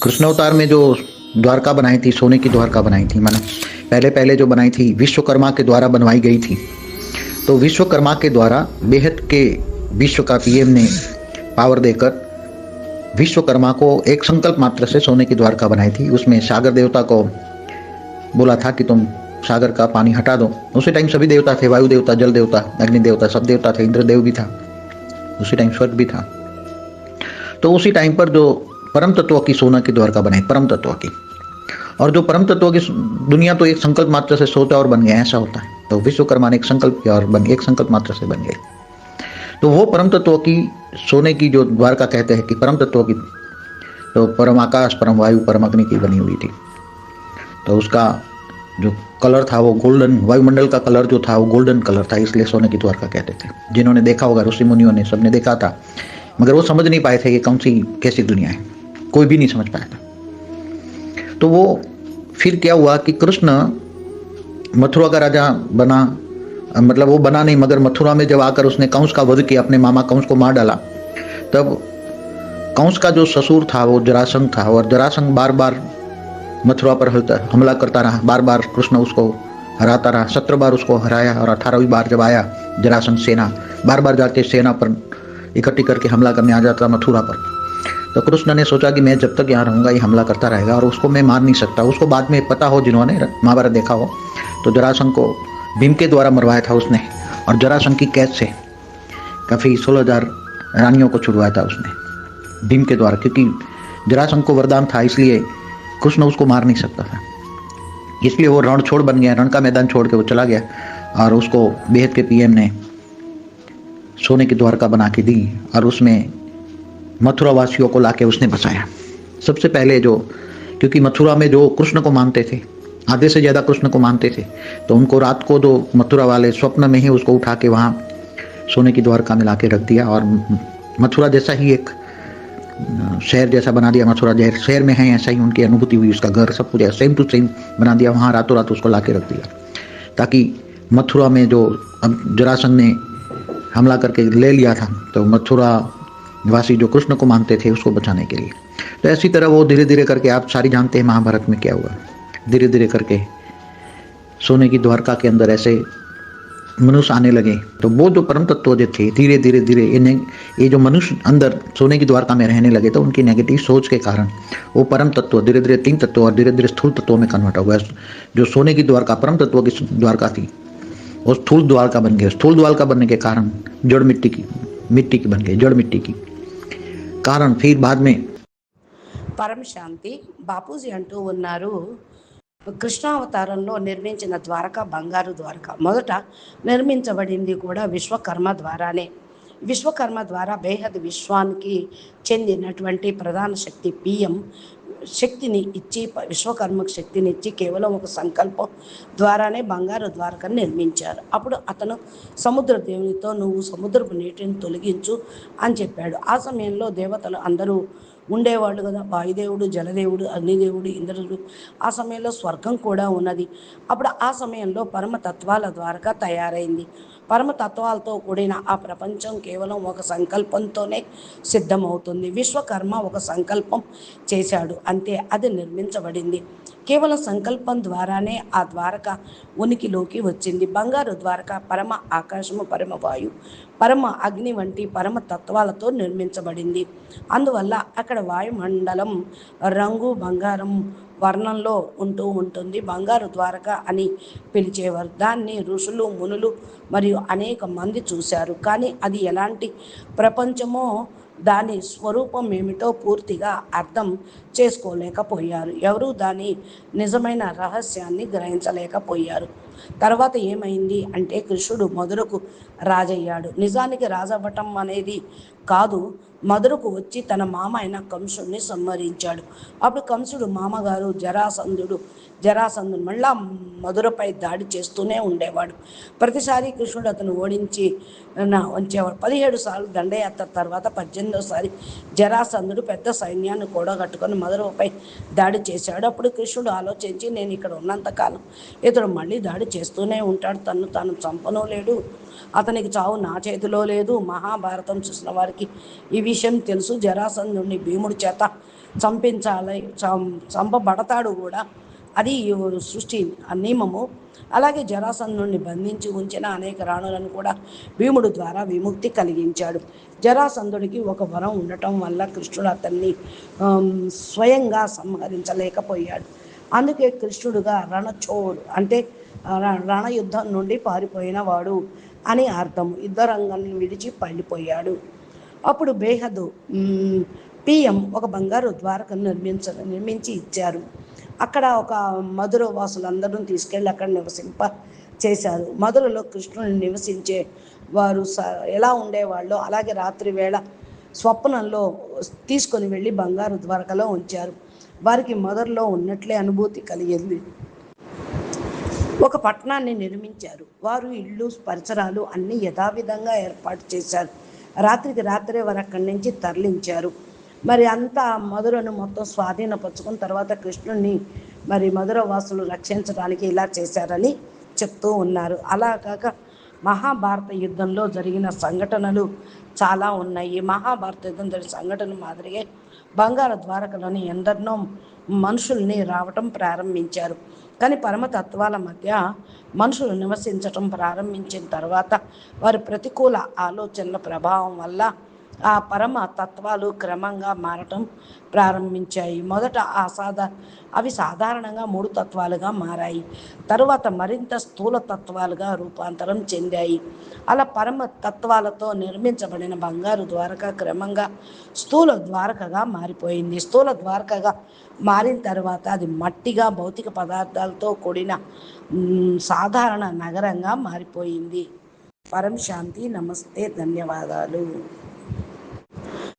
कृष्ण अवतार में जो द्वारका बनाई थी, सोने की द्वारका बनाई थी, माने पहले पहले जो बनाई थी विश्वकर्मा के द्वारा बनवाई गई थी। तो विश्वकर्मा के द्वारा बेहद के विश्व का पीएम ने पावर देकर विश्वकर्मा को एक संकल्प मात्र से सोने की द्वारका बनाई थी। उसमें सागर देवता को बोला था कि तुम सागर का पानी हटा दो। उसी टाइम सभी देवता थे, वायु देवता, जल देवता, अग्नि देवता, सब देवता थे, इंद्रदेव भी था, उसी टाइम स्वर्ग भी था। तो उसी टाइम पर जो परम तत्व की सोना की द्वारका बनाई, परम तत्व की, और जो परम तत्व की दुनिया तो एक संकल्प मात्र से सोचा और बन गया, ऐसा होता है। तो विश्वकर्मा ने एक संकल्प किया और बन एक संकल्प मात्र से बन गई। तो वो परम तत्व की सोने की जो द्वारका कहते हैं कि परम तत्व की, तो परम आकाश, परम वायु, परम अग्नि की बनी हुई थी। तो उसका जो कलर था वो गोल्डन, वायुमंडल का कलर जो था वो गोल्डन कलर था, इसलिए सोने की द्वारका कहते थे। जिन्होंने देखा होगा, ऋषि मुनियों ने, सबने देखा था, मगर वो समझ नहीं पाए थे कि कौन सी कैसी दुनिया है, कोई भी नहीं समझ पाया था। तो वो फिर क्या हुआ कि कृष्ण मथुरा का राजा बना, मतलब वो बना नहीं, मगर मथुरा में जब आकर उसने कंस का वध किया, अपने मामा कंस को मार डाला, तब कंस का जो ससुर था वो जरासंध था, और जरासंध बार बार मथुरा पर हमला करता रहा, बार बार कृष्ण उसको हराता रहा, 17 बार उसको हराया, और 18वीं बार जब आया जरासंध, सेना बार बार जाके सेना पर इकट्ठी करके हमला करने आ जाता मथुरा पर। तो कृष्ण ने सोचा कि मैं जब तक यहाँ रहूंगा ये हमला करता रहेगा और उसको मैं मार नहीं सकता। उसको बाद में पता हो, जिन्होंने महाभारत देखा हो, तो जरासंध को भीम के द्वारा मरवाया था उसने, और जरासंध की कैद से काफ़ी 16,000 रानियों को छुड़वाया था उसने भीम के द्वारा, क्योंकि जरासंध को वरदान था, इसलिए कृष्ण उसको मार नहीं सकता था। इसलिए वो रण छोड़ बन गया, रण का मैदान छोड़ के वो चला गया, और उसको बेहद के पीएम ने सोने की द्वारका बना के दी, और उसमें मथुरा वासियों को लाके उसने बसाया। सबसे पहले जो, क्योंकि मथुरा में जो कृष्ण को मानते थे, आधे से ज़्यादा कृष्ण को मानते थे, तो उनको रात को जो मथुरा वाले स्वप्न में ही उसको उठा के वहाँ सोने की द्वारका में लाके रख दिया, और मथुरा जैसा ही एक शहर जैसा बना दिया। मथुरा जैसे शहर में है ऐसा ही उनकी अनुभूति हुई, उसका घर सब कुछ सेम टू सेम बना दिया, वहाँ रातों रात उसको लाके रख दिया, ताकि मथुरा में जो अब जरासंध ने हमला करके ले लिया था, तो मथुरा निवासी जो कृष्ण को मानते थे उसको बचाने के लिए। तो ऐसी तरह वो धीरे धीरे करके, आप सारी जानते हैं महाभारत में क्या हुआ, धीरे धीरे करके सोने की द्वारका के अंदर ऐसे मनुष्य आने लगे। तो वो जो परम तत्व जो थे, धीरे धीरे धीरे ये जो मनुष्य अंदर सोने की द्वारका में रहने लगे, तो उनकी नेगेटिव सोच के कारण वो परम तत्व धीरे धीरे 3 तत्व और धीरे धीरे स्थूल तत्वों में कन्वर्ट हो गया। जो सोने की द्वारका परम तत्व की द्वारका थी, वो स्थूल द्वारका बन गई। स्थूल द्वारका बनने के कारण जड़ मिट्टी की बन गई, जड़ मिट्टी की कारण फिर बाद में పరమ శాంతి బాపూజీ అంటూ ఉన్నారు. కృష్ణావతారంలో నిర్మించిన ద్వారక బంగారు ద్వారక మొదట నిర్మించబడింది కూడా విశ్వకర్మ ద్వారానే. విశ్వకర్మ ద్వారా బేహద్ విశ్వానికి చెందినటువంటి ప్రధాన శక్తి పిఎం శక్తిని ఇచ్చి, విశ్వకర్మకు శక్తిని ఇచ్చి, కేవలం ఒక సంకల్పం ద్వారానే బంగారు ద్వారకను నిర్మించారు. అప్పుడు అతను సముద్ర దేవునితో నువ్వు సముద్రపు నీటిని తొలగించు అని చెప్పాడు. ఆ సమయంలో దేవతలు అందరూ ఉండేవాళ్ళు కదా, వాయుదేవుడు, జలదేవుడు, అగ్నిదేవుడు, ఇంద్రుడు. ఆ సమయంలో స్వర్గం కూడా ఉన్నది. అప్పుడు ఆ సమయంలో పరమతత్వాల ద్వారక తయారైంది. పరమతత్వాలతో కూడిన ఆ ప్రపంచం కేవలం ఒక సంకల్పంతోనే సిద్ధమవుతుంది. విశ్వకర్మ ఒక సంకల్పం చేశాడు, అంతే, అది నిర్మించబడింది. కేవలం సంకల్పం ద్వారానే ఆ ద్వారక ఉనికిలోకి వచ్చింది. బంగారు ద్వారక పరమ ఆకాశము, పరమ వాయు, పరమ అగ్ని వంటి పరమ తత్వాలతో నిర్మించబడింది. అందువల్ల అక్కడ వాయుమండలం రంగు బంగారం వర్ణంలో ఉంటూ ఉంటుంది. బంగారు ద్వారక అని పిలిచేవారు. దాన్ని ఋషులు, మునులు మరియు అనేక మంది చూశారు. కానీ అది ఎలాంటి ప్రపంచమో, దాని స్వరూపం ఏమిటో పూర్తిగా అర్థం చేసుకోలేకపోయారు. ఎవరూ దాని నిజమైన రహస్యాన్ని గ్రహించలేకపోయారు. తర్వాత ఏమైంది అంటే, కృష్ణుడు మధురకు రాజయ్యాడు. నిజానికి రాజవ్వటం అనేది కాదు, మధురకు వచ్చి తన మామ అయిన కంసుడిని సంహరించాడు. అప్పుడు కంసుడు మామగారు జరాసంధుడు మళ్ళా మధురపై దాడి చేస్తూనే ఉండేవాడు. ప్రతిసారి కృష్ణుడు అతను ఓడించి ఉంచేవాడు. 17 సార్లు దండయాత్ర తర్వాత 18వసారి జరాసంధుడు పెద్ద సైన్యాన్ని కూడా కట్టుకొని మధురపై దాడి చేశాడు. అప్పుడు కృష్ణుడు ఆలోచించి, నేను ఇక్కడ ఉన్నంతకాలం ఇతడు మళ్ళీ దాడి చేస్తూనే ఉంటాడు, తాను చంపనూ లేడు, అతనికి చావు నా చేతిలో లేదు. మహాభారతం చూసిన వారికి ఈ విషయం తెలుసు. జరాసంధుడిని భీముడి చేత చంపించాలి, చంపబడతాడు కూడా. అది సృష్టి నియమము. అలాగే జరాసంధుడిని బంధించి ఉంచిన అనేక రాణులను కూడా భీముడు ద్వారా విముక్తి కలిగించాడు. జరాసంధుడికి ఒక వరం ఉండటం వల్ల కృష్ణుడు అతన్ని స్వయంగా సంహరించలేకపోయాడు. అందుకే కృష్ణుడుగా రణచోడు అంటే రణయుద్ధం నుండి పారిపోయిన వాడు అని అర్థం. యుద్ధరంగాన్ని విడిచి పళ్ళిపోయాడు. అప్పుడు బేహదు పిఎం ఒక బంగారు ద్వారకను నిర్మించి ఇచ్చారు. అక్కడ ఒక మధుర వాసులందరూ తీసుకెళ్ళి అక్కడ నివసింప చేశారు. మధురలో కృష్ణుని నివసించే వారు ఎలా ఉండేవాళ్ళో అలాగే రాత్రి వేళ స్వప్నంలో తీసుకొని వెళ్ళి బంగారు ద్వారకలో ఉంచారు. వారికి మధురలో ఉన్నట్లే అనుభూతి కలిగింది. ఒక పట్టణాన్ని నిర్మించారు. వారు ఇళ్ళు పరిసరాలు అన్నీ యథావిధంగా ఏర్పాటు చేశారు. రాత్రికి రాత్రే వారు అక్కడి నుంచి తరలించారు. మరి అంతా మధురను మొత్తం స్వాధీనపరుచుకున్న తర్వాత కృష్ణుడిని మరి మధుర వాసులు రక్షించడానికి ఇలా చేశారని చెప్తూ ఉన్నారు. అలా కాక మహాభారత యుద్ధంలో జరిగిన సంఘటనలు చాలా ఉన్నాయి. మహాభారత యుద్ధం జరిగిన సంఘటన మాదిరిగా బంగారు ద్వారకలోని ఎందరినో మనుషుల్ని రావటం ప్రారంభించారు. కానీ పరమతత్వాల మధ్య మనుషులు నివసించటం ప్రారంభించిన తర్వాత వారి ప్రతికూల ఆలోచనల ప్రభావం వల్ల ఆ పరమ తత్వాలు క్రమంగా మారటం ప్రారంభించాయి. మొదట అవి సాధారణంగా 3 తత్వాలుగా మారాయి. తరువాత మరింత స్థూల తత్వాలుగా రూపాంతరం చెందాయి. అలా పరమ తత్వాలతో నిర్మించబడిన బంగారు ద్వారక క్రమంగా స్థూల ద్వారకగా మారిపోయింది. స్థూల ద్వారకగా మారిన తర్వాత అది మట్టిగా భౌతిక పదార్థాలతో కూడిన సాధారణ నగరంగా మారిపోయింది. పరం శాంతి. నమస్తే. ధన్యవాదాలు.